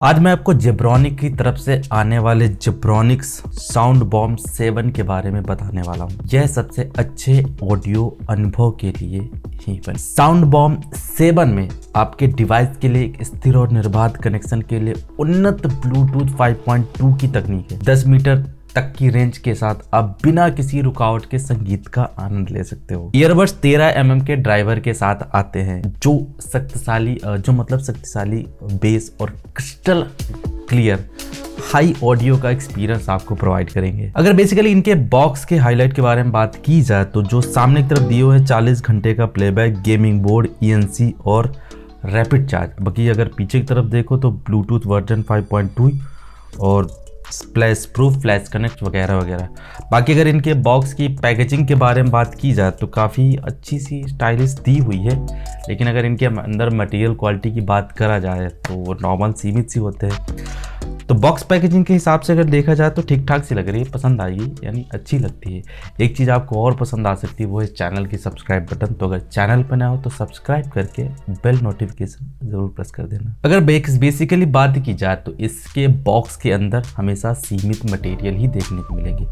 आज मैं आपको जेब्रॉनिक की तरफ से आने वाले जेब्रॉनिक्स साउंड बॉम्ब 7 के बारे में बताने वाला हूँ। यह सबसे अच्छे ऑडियो अनुभव के लिए ही बने। साउंड बॉम्ब 7 में आपके डिवाइस के लिए एक स्थिर और निर्बाध कनेक्शन के लिए उन्नत ब्लूटूथ 5.2 की तकनीक है। 10 मीटर तक की रेंज के साथ आप बिना किसी रुकावट के संगीत का आनंद ले सकते हो। ईयरबड्स 13 mm के ड्राइवर के साथ आते हैं जो शक्तिशाली बेस और क्रिस्टल क्लियर हाई ऑडियो का एक्सपीरियंस आपको प्रोवाइड करेंगे। अगर बेसिकली इनके बॉक्स के हाईलाइट के बारे में बात की जाए तो जो सामने की तरफ दिए हुए 40 घंटे का प्लेबैक, गेमिंग बोर्ड, ENC और रैपिड चार्ज। बाकी अगर पीछे की तरफ देखो तो ब्लूटूथ वर्जन 5.2 और स्प्लैश प्रूफ फ्लैश कनेक्ट वगैरह वगैरह। बाकी अगर इनके बॉक्स की पैकेजिंग के बारे में बात की जाए तो काफ़ी अच्छी सी स्टाइलिश दी हुई है, लेकिन अगर इनके अंदर मटेरियल क्वालिटी की बात करा जाए तो वो नॉर्मल सीमित सी होते हैं। तो बॉक्स पैकेजिंग के हिसाब से अगर देखा जाए तो ठीक ठाक सी लग रही है, पसंद आएगी, यानी अच्छी लगती है। एक चीज़ आपको और पसंद आ सकती है वो है चैनल की सब्सक्राइब बटन। तो अगर चैनल पर ना हो तो सब्सक्राइब करके बेल नोटिफिकेशन ज़रूर प्रेस कर देना। अगर बेसिकली बात की जाए तो इसके बॉक्स के अंदर हमेशा सीमित मटेरियल ही देखने को मिलेंगे।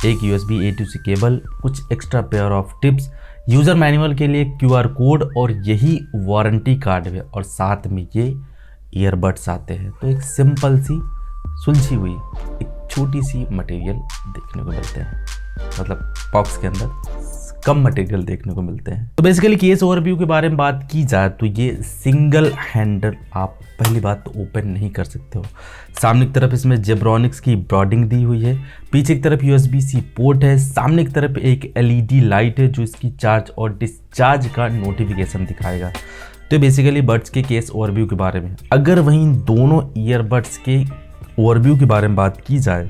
एक USB A to C cable, कुछ extra pair of tips, user manual के लिए QR कोड और यही वारंटी कार्ड है, और साथ में ये ईयरबड्स आते हैं। तो एक सिंपल सी सुलझी हुई एक छोटी सी मटेरियल देखने को मिलते हैं, मतलब बॉक्स के अंदर कम मटेरियल देखने को मिलते हैं। तो बेसिकली केस ओवरव्यू के बारे में बात की जाए तो ये सिंगल हैंडल आप पहली बात तो ओपन नहीं कर सकते हो। सामने की तरफ इसमें जेब्रॉनिक्स की ब्रॉडिंग दी हुई है, पीछे की तरफ USB-C पोर्ट है, सामने की तरफ एक LED लाइट है जो इसकी चार्ज और डिस्चार्ज का नोटिफिकेशन दिखाएगा। तो बेसिकली बड्स के केस ओवरव्यू के बारे में। अगर वहीं दोनों ईयरबड्स के ओवरव्यू के बारे में बात की जाए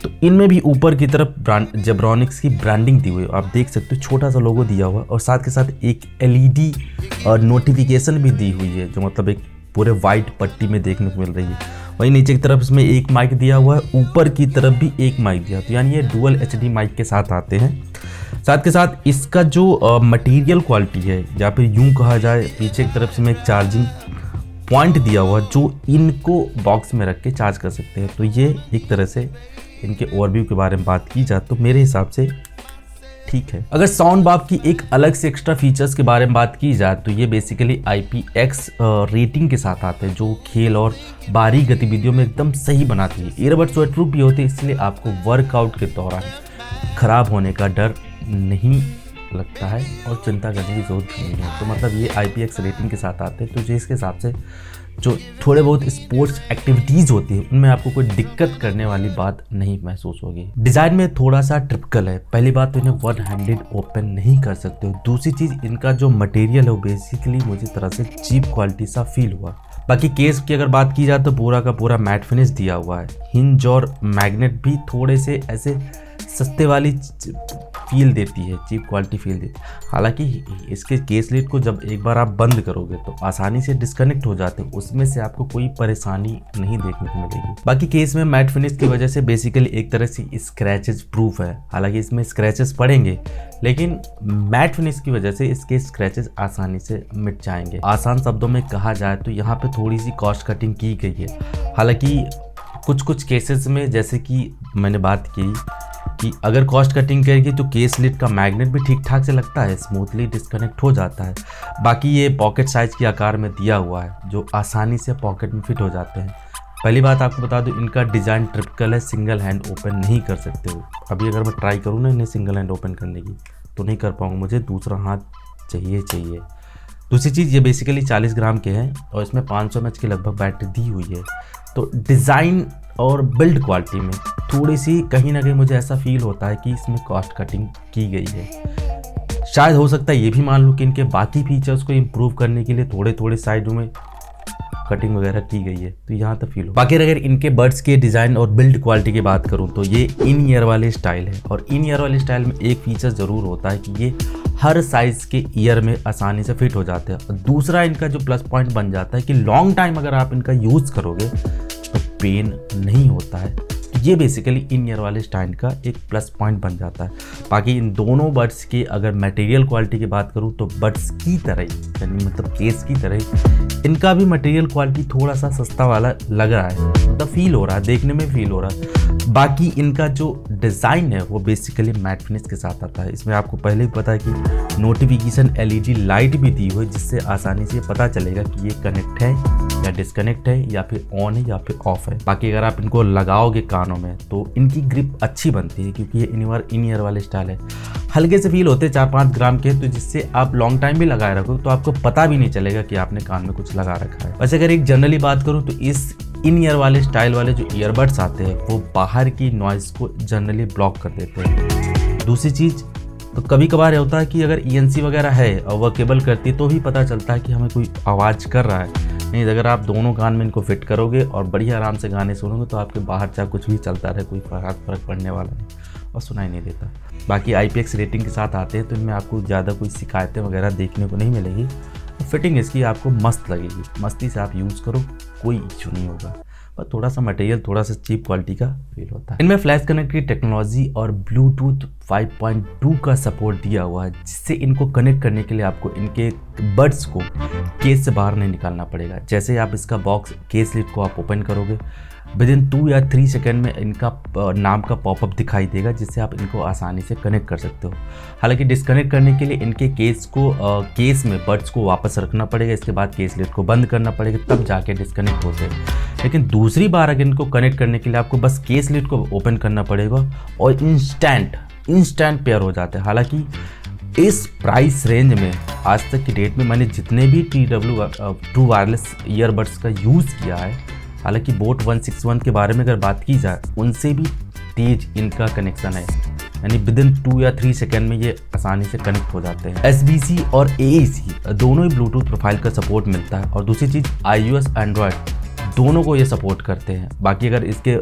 तो इनमें भी ऊपर की तरफ जेब्रॉनिक्स की ब्रांडिंग दी हुई है, आप देख सकते हो, छोटा सा लोगो दिया हुआ है और साथ के साथ एक LED और नोटिफिकेशन भी दी हुई है जो मतलब एक पूरे वाइट पट्टी में देखने को मिल रही है। वहीं नीचे की तरफ इसमें एक माइक दिया हुआ है, ऊपर की तरफ भी एक माइक दिया, तो यानी ये डुअल HD माइक के साथ आते हैं। साथ के साथ इसका जो मटेरियल क्वालिटी है, या फिर यूं कहा जाए पीछे की तरफ इसमें एक चार्जिंग पॉइंट दिया हुआ जो इनको बॉक्स में रख के चार्ज कर सकते हैं। तो ये एक तरह से इनके ओवरव्यू के बारे में बात की जाए तो मेरे हिसाब से ठीक है। अगर साउंड बाप की एक अलग से एक्स्ट्रा फीचर्स के बारे में बात की जाए तो ये बेसिकली IPX रेटिंग के साथ आते हैं जो खेल और बाहरी गतिविधियों में एकदम सही बनाती है। ईयरबड्स वेट प्रूफ भी होते हैं, इसलिए आपको वर्कआउट के दौरान खराब होने का डर नहीं लगता है और चिंता करने की जरूरत नहीं है। तो मतलब ये IPX रेटिंग के साथ आते हैं, तो जिसके हिसाब से जो थोड़े बहुत स्पोर्ट्स एक्टिविटीज़ होती है उनमें आपको कोई दिक्कत करने वाली बात नहीं महसूस होगी। डिज़ाइन में थोड़ा सा ट्रिपिकल है। पहली बात तो इन्हें वन हैंडेड ओपन नहीं कर सकते हो। दूसरी चीज़, इनका जो मटेरियल है वो बेसिकली मुझे तरह से चीप क्वालिटी सा फील हुआ। बाकी केस की अगर बात की जाए तो पूरा का पूरा मैट फिनिश दिया हुआ है। हिंज और मैग्नेट भी थोड़े से ऐसे सस्ते वाली फील देती है, चीप क्वालिटी फील देती है। हालांकि इसके केस लिड को जब एक बार आप बंद करोगे तो आसानी से डिस्कनेक्ट हो जाते हैं, उसमें से आपको कोई परेशानी नहीं देखने को मिलेगी। बाकी केस में मैट फिनिश की वजह से बेसिकली एक तरह से स्क्रैचेस प्रूफ है। हालांकि इसमें स्क्रैचेस पड़ेंगे, लेकिन मैट फिनिश की वजह से इसके स्क्रैचेस आसानी से मिट जाएंगे। आसान शब्दों में कहा जाए तो यहाँ पे थोड़ी सी कॉस्ट कटिंग की गई है। हालांकि कुछ केसेस में, जैसे कि मैंने बात की कि अगर कॉस्ट कटिंग करेगी तो केस लिड का मैग्नेट भी ठीक ठाक से लगता है, स्मूथली डिस्कनेक्ट हो जाता है। बाकी ये पॉकेट साइज के आकार में दिया हुआ है जो आसानी से पॉकेट में फिट हो जाते हैं। पहली बात आपको बता दूं, इनका डिज़ाइन ट्रिपिकल है, सिंगल हैंड ओपन नहीं कर सकते हो। अभी अगर मैं ट्राई करूँ ना इन्हें सिंगल हैंड ओपन करने की तो नहीं कर पाऊँगा, मुझे दूसरा हाथ चाहिए। दूसरी चीज़, ये बेसिकली 40 ग्राम के हैं और इसमें 500 mAh की लगभग बैटरी दी हुई है। तो डिज़ाइन और बिल्ड क्वालिटी में थोड़ी सी कहीं ना कहीं मुझे ऐसा फील होता है कि इसमें कॉस्ट कटिंग की गई है। शायद हो सकता है ये भी मान लूँ कि इनके बाकी फीचर्स को इम्प्रूव करने के लिए थोड़े साइडों में कटिंग वगैरह की गई है, तो यहाँ तक फील हो। बाकी अगर इनके बड्स के डिज़ाइन और बिल्ड क्वालिटी की बात करूँ तो ये इन ईयर वाले स्टाइल है, और इन ईयर वाले स्टाइल में एक फीचर ज़रूर होता है कि ये हर साइज़ के ईयर में आसानी से फिट हो जाते हैं। और दूसरा इनका जो प्लस पॉइंट बन जाता है कि लॉन्ग टाइम अगर आप इनका यूज़ करोगे तो पेन नहीं होता है, ये बेसिकली इन ईयर वाले स्टैंड का एक प्लस पॉइंट बन जाता है। बाकी इन दोनों बड्स की अगर मटेरियल क्वालिटी की बात करूँ तो बड्स की तरह ही, यानी मतलब केस की तरह ही इनका भी मटेरियल क्वालिटी थोड़ा सा सस्ता वाला लग रहा है, मतलब फील हो रहा है, देखने में फील हो रहा है। बाकी इनका जो डिज़ाइन है वो बेसिकली मैट फिनिश के साथ आता है। इसमें आपको पहले ही पता है कि नोटिफिकेशन LED लाइट भी दी हुई है, जिससे आसानी से पता चलेगा कि ये कनेक्ट है या डिस्कनेक्ट है या फिर ऑन है या फिर ऑफ है। बाकी अगर आप इनको लगाओगे कानों में तो इनकी ग्रिप अच्छी बनती है, क्योंकि ये इन ईयर वाले स्टाइल है। हल्के से फील होते हैं 4-5 ग्राम के, तो जिससे आप लॉन्ग टाइम भी लगाए रखो तो आपको पता भी नहीं चलेगा कि आपने कान में कुछ लगा रखा है। वैसे अगर एक जनरली बात करूँ तो इस इन ईयर वाले स्टाइल वाले जो ईयरबड्स आते हैं वो बाहर की नॉइज़ को जनरली ब्लॉक कर देते हैं। दूसरी चीज़, तो कभी कभार होता है कि अगर ENC वगैरह है और वह केबल करती है तो भी पता चलता है कि हमें कोई आवाज़ कर रहा है। नहीं, अगर आप दोनों कान में इनको फिट करोगे और बढ़िया आराम से गाने सुनोगे तो आपके बाहर चाहे कुछ भी चलता रहे, कोई फर्क पड़ने वाला नहीं और सुनाई नहीं देता। बाकी IPX रेटिंग के साथ आते हैं तो इनमें आपको ज़्यादा कोई शिकायतें वगैरह देखने को नहीं मिलेगी। फिटिंग इसकी आपको मस्त लगेगी, मस्ती से आप यूज़ करो, कोई इशू नहीं होगा। पर थोड़ा सा मटेरियल थोड़ा सा चीप क्वालिटी का फील होता है। इनमें फ्लैश कनेक्ट की टेक्नोलॉजी और ब्लूटूथ 5.2 का सपोर्ट दिया हुआ है, जिससे इनको कनेक्ट करने के लिए आपको इनके बड्स को केस से बाहर नहीं निकालना पड़ेगा। जैसे आप इसका बॉक्स केस लिड को आप ओपन करोगे, विदिन 2 या 3 सेकेंड में इनका नाम का पॉपअप दिखाई देगा, जिससे आप इनको आसानी से कनेक्ट कर सकते हो। हालांकि डिस्कनेक्ट करने के लिए इनके केस को केस में बड्स को वापस रखना पड़ेगा, इसके बाद केस लिड को बंद करना पड़ेगा, तब जाके डिस्कनेक्ट होते हैं। लेकिन दूसरी बार अगर इनको कनेक्ट करने के लिए आपको बस केस लिड को ओपन करना पड़ेगा और इंस्टेंट पेयर हो जाते हैं। हालांकि इस प्राइस रेंज में आज तक की डेट में मैंने जितने भी ट्रू वायरलेस ईयरबड्स का यूज़ किया है, हालांकि बोट 161 के बारे में अगर बात की जाए, उनसे भी तेज इनका कनेक्शन है, यानी विदिन 2 या 3 सेकेंड में ये आसानी से कनेक्ट हो जाते हैं। SBC और AAC दोनों ही ब्लूटूथ प्रोफाइल का सपोर्ट मिलता है, और दूसरी चीज़ iOS एंड्रॉयड दोनों को ये सपोर्ट करते हैं। बाकी अगर इसके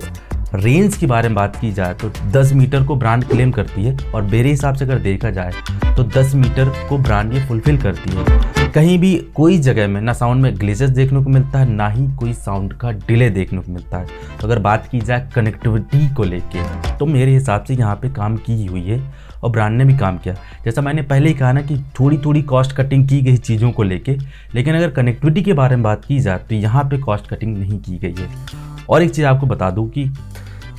रेंज के बारे में बात की जाए तो 10 मीटर को ब्रांड क्लेम करती है, और मेरे हिसाब से अगर देखा जाए तो 10 मीटर को ब्रांड ये फुलफिल करती है। कहीं भी कोई जगह में ना साउंड में ग्लिचेस देखने को मिलता है, ना ही कोई साउंड का डिले देखने को मिलता है। तो अगर बात की जाए कनेक्टिविटी को लेके, तो मेरे हिसाब से यहाँ पे काम की हुई है और ब्रांड ने भी काम किया। जैसा मैंने पहले ही कहा ना कि थोड़ी कॉस्ट कटिंग की गई चीज़ों को लेके, लेकिन अगर कनेक्टिविटी के बारे में बात की जाए तो यहाँ पे कॉस्ट कटिंग नहीं की गई है। और एक चीज़ आपको बता दूँ कि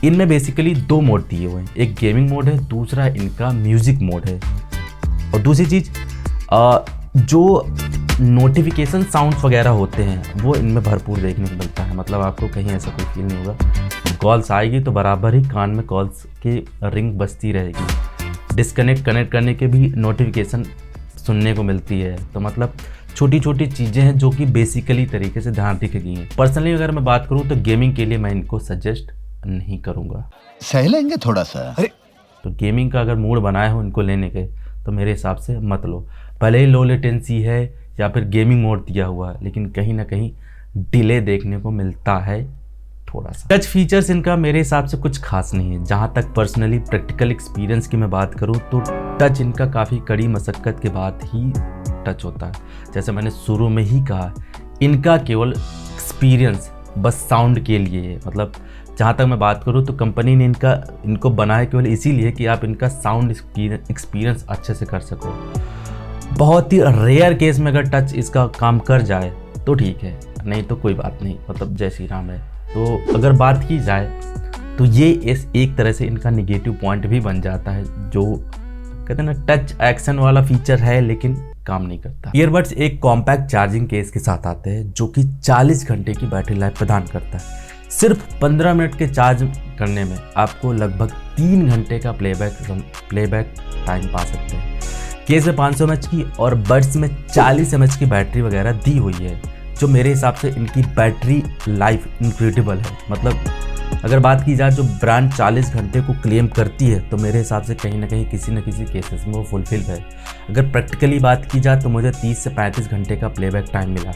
इनमें बेसिकली 2 मोड दिए हुए हैं, एक गेमिंग मोड है, दूसरा इनका म्यूज़िक मोड है। और दूसरी चीज़, जो नोटिफिकेशन साउंड्स वगैरह होते हैं वो इनमें भरपूर देखने को मिलता है। मतलब आपको कहीं ऐसा कोई फील नहीं होगा, कॉल्स आएगी तो बराबर ही कान में कॉल्स की रिंग बजती रहेगी। डिस्कनेक्ट कनेक्ट करने के भी नोटिफिकेशन सुनने को मिलती है। तो मतलब छोटी चीज़ें हैं जो कि बेसिकली तरीके से ध्यान रखी गई हैं। पर्सनली अगर मैं बात करूँ तो गेमिंग के लिए मैं इनको सजेस्ट नहीं करूँगा। सह लेंगे थोड़ा सा। अरे तो गेमिंग का अगर मूड बनाए हो इनको लेने के तो मेरे हिसाब से मत लो। भले ही लो लेटेंसी है या फिर गेमिंग मोड दिया हुआ है, लेकिन कहीं ना कहीं डिले देखने को मिलता है थोड़ा सा। टच फीचर्स इनका मेरे हिसाब से कुछ खास नहीं है। जहाँ तक पर्सनली प्रैक्टिकल एक्सपीरियंस की मैं बात करूँ तो टच इनका काफ़ी कड़ी मशक्क़त के बाद ही टच होता है। जैसे मैंने शुरू में ही कहा, इनका केवल एक्सपीरियंस बस साउंड के लिए है। मतलब जहाँ तक मैं बात करूँ तो कंपनी ने इनको बनाया केवल इसीलिए कि आप इनका साउंड एक्सपीरियंस अच्छे से कर सको। बहुत ही रेयर केस में अगर टच इसका काम कर जाए तो ठीक है, नहीं तो कोई बात नहीं, मतलब जय श्री राम है। तो अगर बात की जाए तो ये एक तरह से इनका निगेटिव पॉइंट भी बन जाता है, जो कहते हैं ना टच एक्शन वाला फीचर है लेकिन काम नहीं करता। ईयरबड्स एक कॉम्पैक्ट चार्जिंग केस के साथ आते हैं जो कि 40 घंटे की बैटरी लाइफ प्रदान करता है। सिर्फ 15 मिनट के चार्ज करने में आपको लगभग 3 घंटे का प्लेबैक टाइम पा सकते हैं। केस में 500 mAh की और बड्स में 40 mAh की बैटरी वगैरह दी हुई है, जो मेरे हिसाब से इनकी बैटरी लाइफ इनक्रेडिबल है। मतलब अगर बात की जाए जो ब्रांड 40 घंटे को क्लेम करती है तो मेरे हिसाब से कहीं ना कहीं किसी न किसी केसेस में वो फुलफिल है। अगर प्रैक्टिकली बात की जाए तो मुझे 30 से 35 घंटे का प्लेबैक टाइम मिला।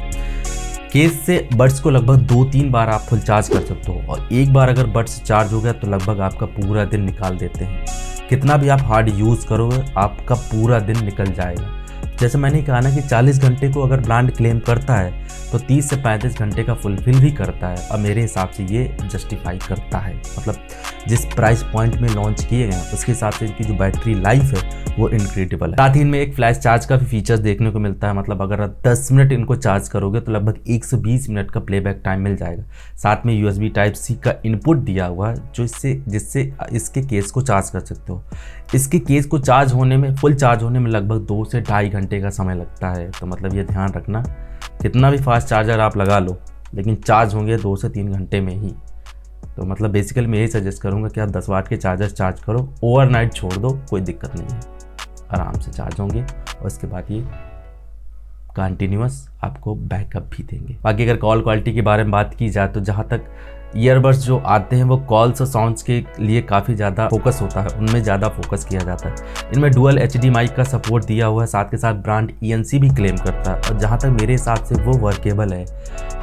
केस से बड्स को लगभग 2-3 बार आप फुल चार्ज कर सकते हो, और एक बार अगर बड्स चार्ज हो गया तो लगभग आपका पूरा दिन निकाल देते हैं। कितना भी आप हार्ड यूज़ करोगे आपका पूरा दिन निकल जाएगा। जैसे मैंने कहा ना कि 40 घंटे को अगर ब्रांड क्लेम करता है तो 30 से 35 घंटे का फुलफिल भी करता है और मेरे हिसाब से ये जस्टिफाई करता है। मतलब जिस प्राइस पॉइंट में लॉन्च किए गए हैं उसके हिसाब से इनकी जो बैटरी लाइफ है वो इनक्रेडिबल है। साथ ही इनमें एक फ्लैश चार्ज का भी फीचर्स देखने को मिलता है। मतलब अगर आप 10 मिनट इनको चार्ज करोगे तो लगभग 120 मिनट का प्लेबैक टाइम मिल जाएगा। साथ में USB Type-C का इनपुट दिया हुआ है जिससे इसके केस को चार्ज कर सकते हो। इसके केस को चार्ज होने में, फुल चार्ज होने में लगभग 2 से ढाई घंटे का समय लगता है। तो मतलब ये ध्यान रखना, कितना भी फास्ट चार्जर आप लगा लो लेकिन चार्ज होंगे 2 से 3 घंटे में ही। तो मतलब बेसिकली मैं यही सजेस्ट करूँगा कि आप 10 वाट के चार्जर चार्ज करो, ओवरनाइट छोड़ दो, कोई दिक्कत नहीं है, आराम से चार्ज होंगे और इसके बाद ये कंटिन्यूअस आपको बैकअप भी देंगे। बाकी अगर कॉल क्वालिटी के बारे में बात की जाए तो जहाँ तक ईयरबड्स जो आते हैं वो कॉल्स और साउंड्स के लिए काफ़ी ज़्यादा फोकस होता है, उनमें ज़्यादा फोकस किया जाता है। इनमें डुअल HD माइक का सपोर्ट दिया हुआ है, साथ के साथ ब्रांड ENC भी क्लेम करता है और जहाँ तक मेरे हिसाब से वो वर्केबल है।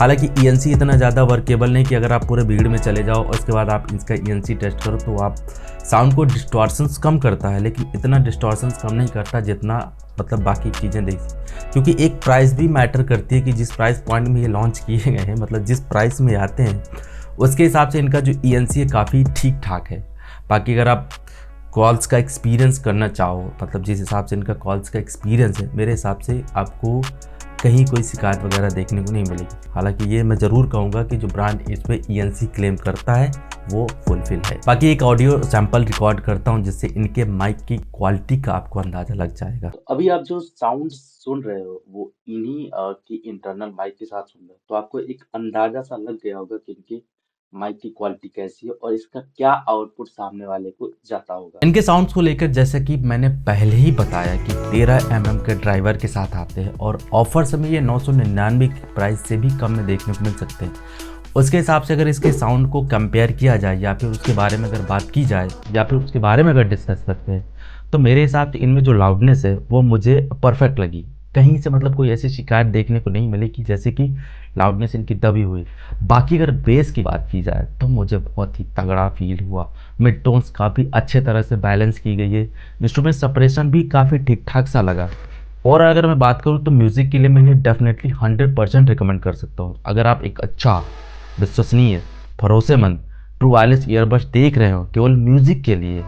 हालांकि ENC इतना ज़्यादा वर्केबल नहीं कि अगर आप पूरे भीड़ में चले जाओ और उसके बाद आप इसका ENC टेस्ट करो तो आप साउंड को डिस्टॉर्शंस कम करता है, लेकिन इतना डिस्टॉर्शंस कम नहीं करता जितना मतलब बाकी चीज़ें देखी। क्योंकि एक प्राइस भी मैटर करती है कि जिस प्राइस पॉइंट में ये लॉन्च किए गए हैं, मतलब जिस प्राइस में आते हैं उसके हिसाब से इनका जो ENC है काफ़ी ठीक ठाक है। बाकी अगर आप कॉल्स का एक्सपीरियंस करना चाहो, मतलब जिस हिसाब से इनका कॉल्स का एक्सपीरियंस है, मेरे हिसाब से आपको कहीं कोई शिकायत वगैरह देखने को नहीं मिलेगी। हालांकि ये मैं ज़रूर कहूँगा कि जो ब्रांड इस पर ENC क्लेम करता है वो फुलफिल है। बाकी एक ऑडियो सैंपल रिकॉर्ड करता हूँ जिससे इनके माइक की क्वालिटी का आपको अंदाज़ा लग जाएगा। तो अभी आप जो साउंड सुन रहे हो वो इन्हीं की इंटरनल माइक के साथ सुन रहे हो, तो आपको एक अंदाजा सा लग गया होगा कि इनकी माइक की क्वालिटी कैसी है और इसका क्या आउटपुट सामने वाले को जाता होगा। इनके साउंड्स को लेकर जैसे कि मैंने पहले ही बताया कि 13 mm के ड्राइवर के साथ आते हैं और ऑफर्स में ये 999 की प्राइस से भी कम में देखने को मिल सकते हैं। उसके हिसाब से अगर इसके साउंड को कंपेयर किया जाए या फिर उसके बारे में अगर बात की जाए या फिर उसके बारे में अगर डिस्कस करते हैं तो मेरे हिसाब से इनमें जो लाउडनेस है वो मुझे परफेक्ट लगी। कहीं से मतलब कोई ऐसी शिकायत देखने को नहीं मिली कि जैसे कि लाउडनेस इनकी दबी हुई। बाकी अगर बेस की बात की जाए तो मुझे बहुत ही तगड़ा फील हुआ। मिड टोन्स काफ़ी अच्छे तरह से बैलेंस की गई है, इंस्ट्रूमेंट सेपरेशन भी काफ़ी ठीक ठाक सा लगा। और अगर मैं बात करूँ तो म्यूज़िक के लिए मैं ये डेफिनेटली 100% रिकमेंड कर सकता हूँ। अगर आप एक अच्छा, विश्वसनीय, भरोसेमंद ट्रू वायरलेस ईयरबड्स देख रहे हो केवल म्यूज़िक के लिए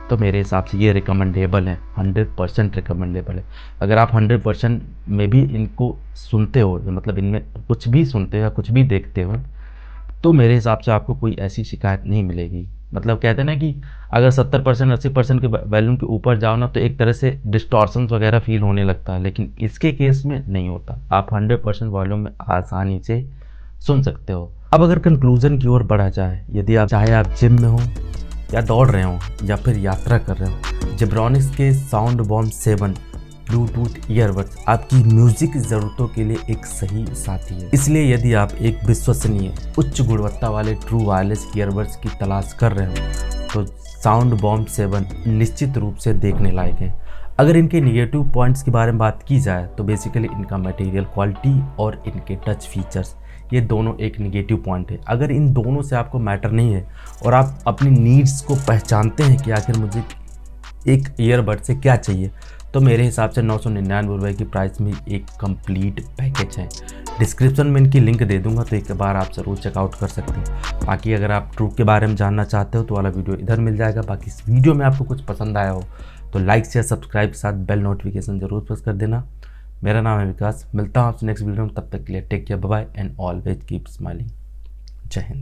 तो मेरे हिसाब से ये रिकमेंडेबल है, 100% रिकमेंडेबल है। अगर आप 100% में भी इनको सुनते हो, मतलब इनमें कुछ भी सुनते हो या कुछ भी देखते हो, तो मेरे हिसाब से आपको कोई ऐसी शिकायत नहीं मिलेगी। मतलब कहते हैं ना कि अगर 70% 80% के वॉल्यूम के ऊपर जाओ ना तो एक तरह से डिस्टॉर्शंस वगैरह फील होने लगता है, लेकिन इसके केस में नहीं होता। आप 100% वॉल्यूम में आसानी से सुन सकते हो। अब अगर कंक्लूजन की ओर बढ़ा जाए, यदि आप चाहे आप जिम में हो या दौड़ रहे हो या फिर यात्रा कर रहे हो, जेब्रॉनिक्स के साउंड बॉम्ब 7 ब्लूटूथ ईयरबड्स आपकी म्यूजिक ज़रूरतों के लिए एक सही साथी है। इसलिए यदि आप एक विश्वसनीय उच्च गुणवत्ता वाले ट्रू वायरलेस ईयरबड्स की तलाश कर रहे हो तो साउंड बॉम्ब 7 निश्चित रूप से देखने लायक है। अगर इनके निगेटिव पॉइंट्स के बारे में बात की जाए तो बेसिकली इनका मटेरियल क्वालिटी और इनके टच फीचर्स, ये दोनों एक निगेटिव पॉइंट है। अगर इन दोनों से आपको मैटर नहीं है और आप अपनी नीड्स को पहचानते हैं कि आखिर मुझे एक ईयरबड से क्या चाहिए, तो मेरे हिसाब से 999 रुपये की प्राइस में एक कंप्लीट पैकेज है। डिस्क्रिप्शन में इनकी लिंक दे दूंगा तो एक बार आप ज़रूर चेकआउट कर सकते हैं। बाकी अगर आप ट्रू के बारे में जानना चाहते हो तो वाला वीडियो इधर मिल जाएगा। बाकी इस वीडियो में आपको कुछ पसंद आया हो तो लाइक शेयर सब्सक्राइब के साथ बेल नोटिफिकेशन ज़रूर प्रेस कर देना। मेरा नाम है विकास, मिलता हूँ आपसे नेक्स्ट वीडियो में। तब तक के लिए take care, bye bye and always keep smiling. जय हिंद।